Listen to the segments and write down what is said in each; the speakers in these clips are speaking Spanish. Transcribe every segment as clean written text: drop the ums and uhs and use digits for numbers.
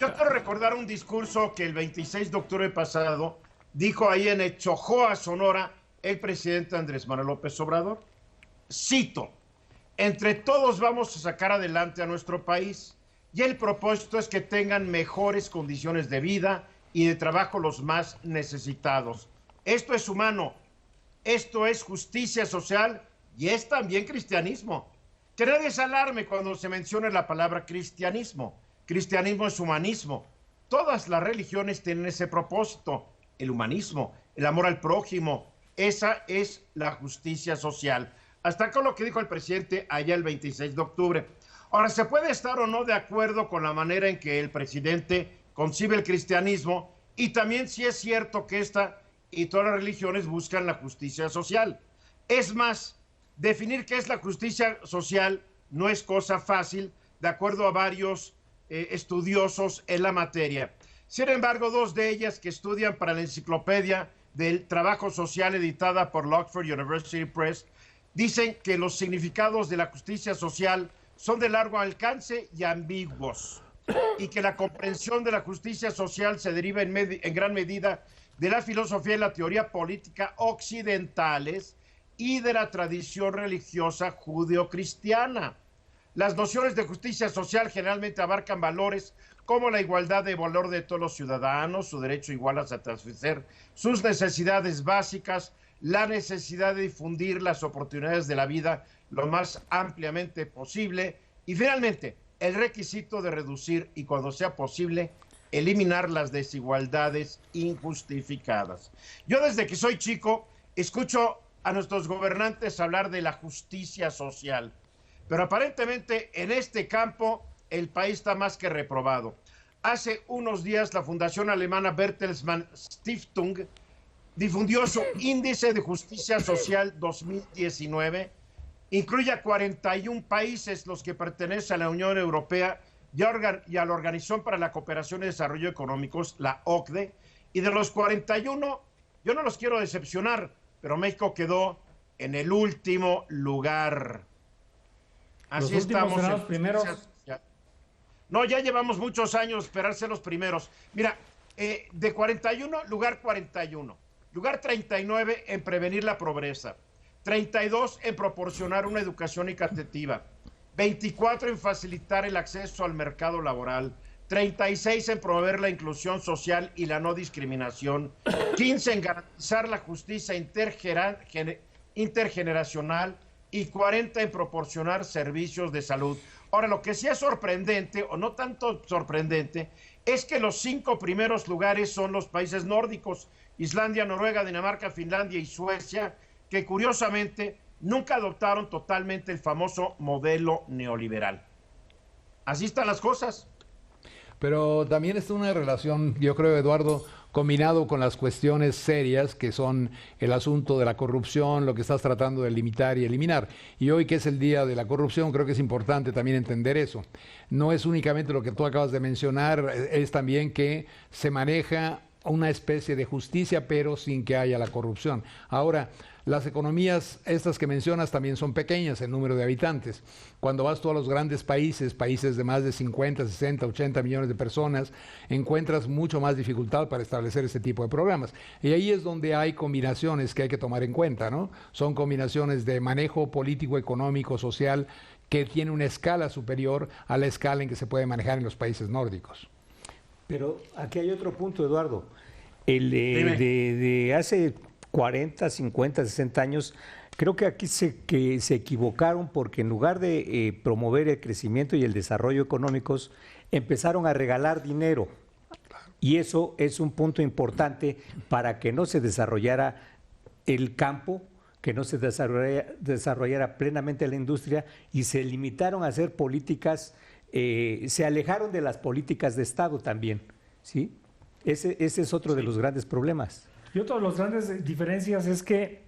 Yo quiero recordar un discurso que el 26 de octubre pasado dijo ahí en Chojoa, Sonora, el presidente Andrés Manuel López Obrador. Cito: entre todos vamos a sacar adelante a nuestro país y el propósito es que tengan mejores condiciones de vida y de trabajo los más necesitados. Esto es humano, esto es justicia social y es también cristianismo. Que nadie se alarme cuando se mencione la palabra cristianismo. Cristianismo es humanismo. Todas las religiones tienen ese propósito, el humanismo, el amor al prójimo. Esa es la justicia social. Hasta acá lo que dijo el presidente allá el 26 de octubre. Ahora, se puede estar o no de acuerdo con la manera en que el presidente concibe el cristianismo, y también si es cierto que esta y todas las religiones buscan la justicia social. Es más, definir qué es la justicia social no es cosa fácil, de acuerdo a varios estudiosos en la materia. Sin embargo, dos de ellas que estudian para la enciclopedia del trabajo social editada por la Oxford University Press dicen que los significados de la justicia social son de largo alcance y ambiguos, y que la comprensión de la justicia social se deriva en gran medida de la filosofía y la teoría política occidentales y de la tradición religiosa judeocristiana. Las nociones de justicia social generalmente abarcan valores como la igualdad de valor de todos los ciudadanos, su derecho igual a satisfacer sus necesidades básicas, la necesidad de difundir las oportunidades de la vida lo más ampliamente posible y finalmente el requisito de reducir y cuando sea posible eliminar las desigualdades injustificadas. Yo desde que soy chico escucho a nuestros gobernantes hablar de la justicia social, pero aparentemente en este campo el país está más que reprobado. Hace unos días la fundación alemana Bertelsmann Stiftung difundió su índice de justicia social 2019, incluye a 41 países los que pertenecen a la Unión Europea y a la Organización para la Cooperación y Desarrollo Económicos, la OCDE, y de los 41, yo no los quiero decepcionar, pero México quedó en el último lugar. Así Los últimos estamos. serán los primeros. No, ya llevamos muchos años esperarse los primeros. Mira, de 41, lugar 41. Lugar 39 en prevenir la pobreza. 32 en proporcionar una educación equitativa. 24 en facilitar el acceso al mercado laboral. 36 en promover la inclusión social y la no discriminación. 15 en garantizar la justicia intergeneracional y 40 en proporcionar servicios de salud. Ahora, lo que sí es sorprendente, o no tanto sorprendente, es que los 5 primeros lugares son los países nórdicos: Islandia, Noruega, Dinamarca, Finlandia y Suecia, que curiosamente nunca adoptaron totalmente el famoso modelo neoliberal. Así están las cosas. Pero también está una relación, yo creo, Eduardo, combinado con las cuestiones serias que son el asunto de la corrupción, lo que estás tratando de limitar y eliminar. Y hoy, que es el Día de la Corrupción, creo que es importante también entender eso. No es únicamente lo que tú acabas de mencionar, es también que se maneja una especie de justicia, pero sin que haya la corrupción. Ahora, las economías, estas que mencionas, también son pequeñas en número de habitantes. Cuando vas tú a los grandes países, países de más de 50, 60, 80 millones de personas, encuentras mucho más dificultad para establecer este tipo de programas. Y ahí es donde hay combinaciones que hay que tomar en cuenta, ¿no? Son combinaciones de manejo político, económico, social, que tiene una escala superior a la escala en que se puede manejar en los países nórdicos. Pero aquí hay otro punto, Eduardo. El de hace 40, 50, 60 años, creo que aquí se equivocaron porque en lugar de promover el crecimiento y el desarrollo económicos, empezaron a regalar dinero. Y eso es un punto importante para que no se desarrollara el campo, que no se desarrollara plenamente la industria y se limitaron a hacer políticas, se alejaron de las políticas de Estado también, ¿sí? Ese es otro de los grandes problemas. Y otra de las grandes diferencias es que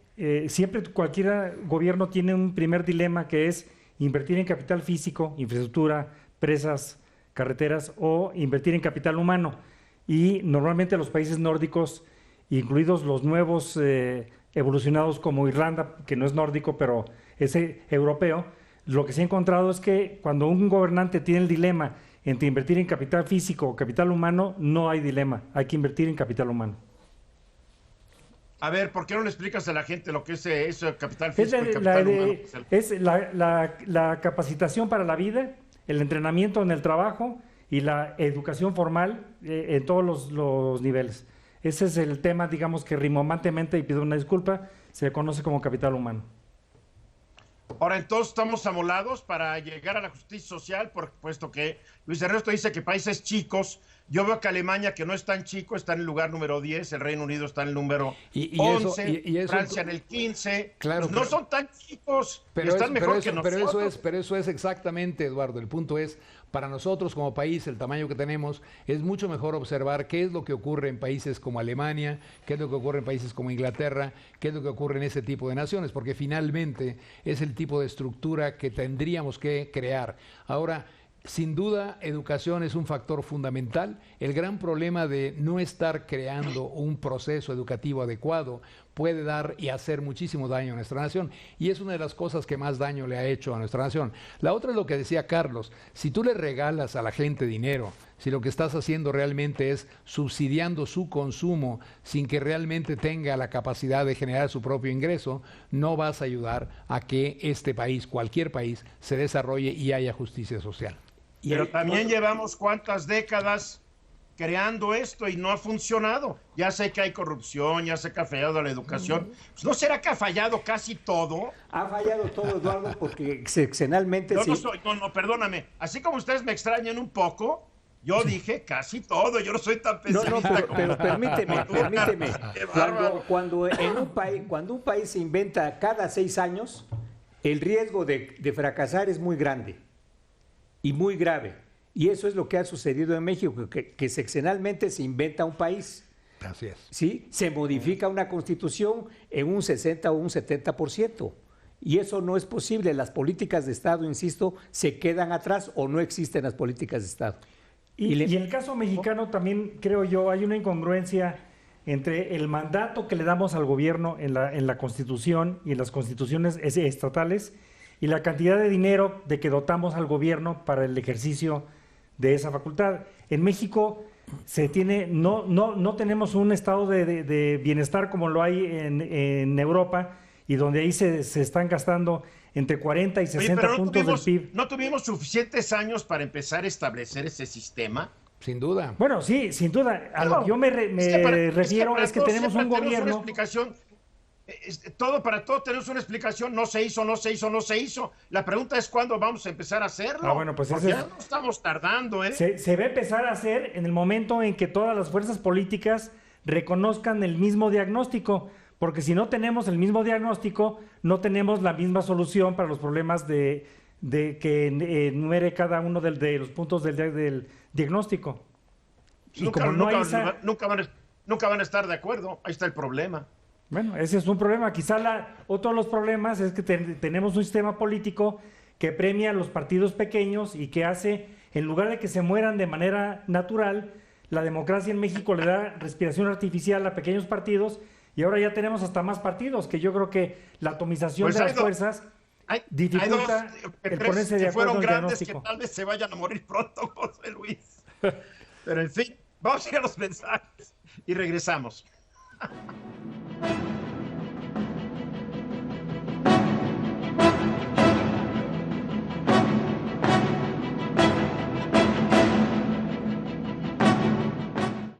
siempre cualquier gobierno tiene un primer dilema, que es invertir en capital físico, infraestructura, presas, carreteras, o invertir en capital humano. Y normalmente los países nórdicos, incluidos los nuevos evolucionados como Irlanda, que no es nórdico, pero es europeo, lo que se ha encontrado es que cuando un gobernante tiene el dilema entre invertir en capital físico o capital humano, no hay dilema, hay que invertir en capital humano. A ver, ¿por qué no le explicas a la gente lo que es eso de capital físico y capital humano? Es la capacitación para la vida, el entrenamiento en el trabajo y la educación formal en todos los niveles. Ese es el tema, digamos, que rimbombante, y pido una disculpa, se conoce como capital humano. Ahora, entonces, estamos amolados para llegar a la justicia social, puesto que Luis Ernesto dice que países chicos, yo veo que Alemania, que no es tan chico, está en el lugar número 10, el Reino Unido está en el número 11, eso, Francia en el 15, claro, pues no son tan chicos, están mejor que nosotros. Pero eso es exactamente, Eduardo, el punto es, para nosotros como país, el tamaño que tenemos, es mucho mejor observar qué es lo que ocurre en países como Alemania, qué es lo que ocurre en países como Inglaterra, qué es lo que ocurre en ese tipo de naciones, porque finalmente es el tipo de estructura que tendríamos que crear. Ahora, sin duda, educación es un factor fundamental. El gran problema de no estar creando un proceso educativo adecuado puede dar y hacer muchísimo daño a nuestra nación. Y es una de las cosas que más daño le ha hecho a nuestra nación. La otra es lo que decía Carlos. Si tú le regalas a la gente dinero, si lo que estás haciendo realmente es subsidiando su consumo sin que realmente tenga la capacidad de generar su propio ingreso, no vas a ayudar a que este país, cualquier país, se desarrolle y haya justicia social. Pero también llevamos cuántas décadas creando esto y no ha funcionado. Ya sé que hay corrupción, ya sé que ha fallado la educación. Pues, ¿no será que ha fallado casi todo? Ha fallado todo, Eduardo, porque sexenalmente... Yo no, perdóname. Así como ustedes me extrañan un poco, yo dije casi todo. Yo no soy tan pesimista. Pero permíteme. Cuando un país se inventa cada 6 años, el riesgo de fracasar es muy grande y muy grave. Y eso es lo que ha sucedido en México, que sexenalmente se inventa un país. Así es. ¿Sí? Se modifica una constitución en un 60 o un 70%. Y eso no es posible. Las políticas de Estado, insisto, se quedan atrás o no existen las políticas de Estado. Y en el caso mexicano también, creo yo, hay una incongruencia entre el mandato que le damos al gobierno en la Constitución y en las constituciones estatales y la cantidad de dinero de que dotamos al gobierno para el ejercicio de esa facultad. En México no tenemos un estado de bienestar como lo hay en Europa, y donde ahí se están gastando entre 40 y 60 puntos del PIB. ¿No tuvimos suficientes años para empezar a establecer ese sistema? Sin duda. Bueno, sí, sin duda. A lo que yo me refiero es que tenemos un gobierno... Para todo tenemos una explicación, no se hizo. La pregunta es cuándo vamos a empezar a hacerlo. Bueno, pues ya no estamos tardando, ¿eh? Se va a empezar a hacer en el momento en que todas las fuerzas políticas reconozcan el mismo diagnóstico, porque si no tenemos el mismo diagnóstico, no tenemos la misma solución para los problemas de que enumere cada uno de los puntos del diagnóstico. Nunca van a estar de acuerdo, ahí está el problema. Bueno, ese es un problema. Quizá otro de los problemas es que tenemos un sistema político que premia a los partidos pequeños y que hace, en lugar de que se mueran de manera natural, la democracia en México le da respiración artificial a pequeños partidos, y ahora ya tenemos hasta más partidos, que yo creo que la atomización de las fuerzas dificulta el ponerse de acuerdo en el grandes diagnóstico. Que tal vez se vayan a morir pronto, José Luis. Pero en fin, vamos a ir a los mensajes y regresamos.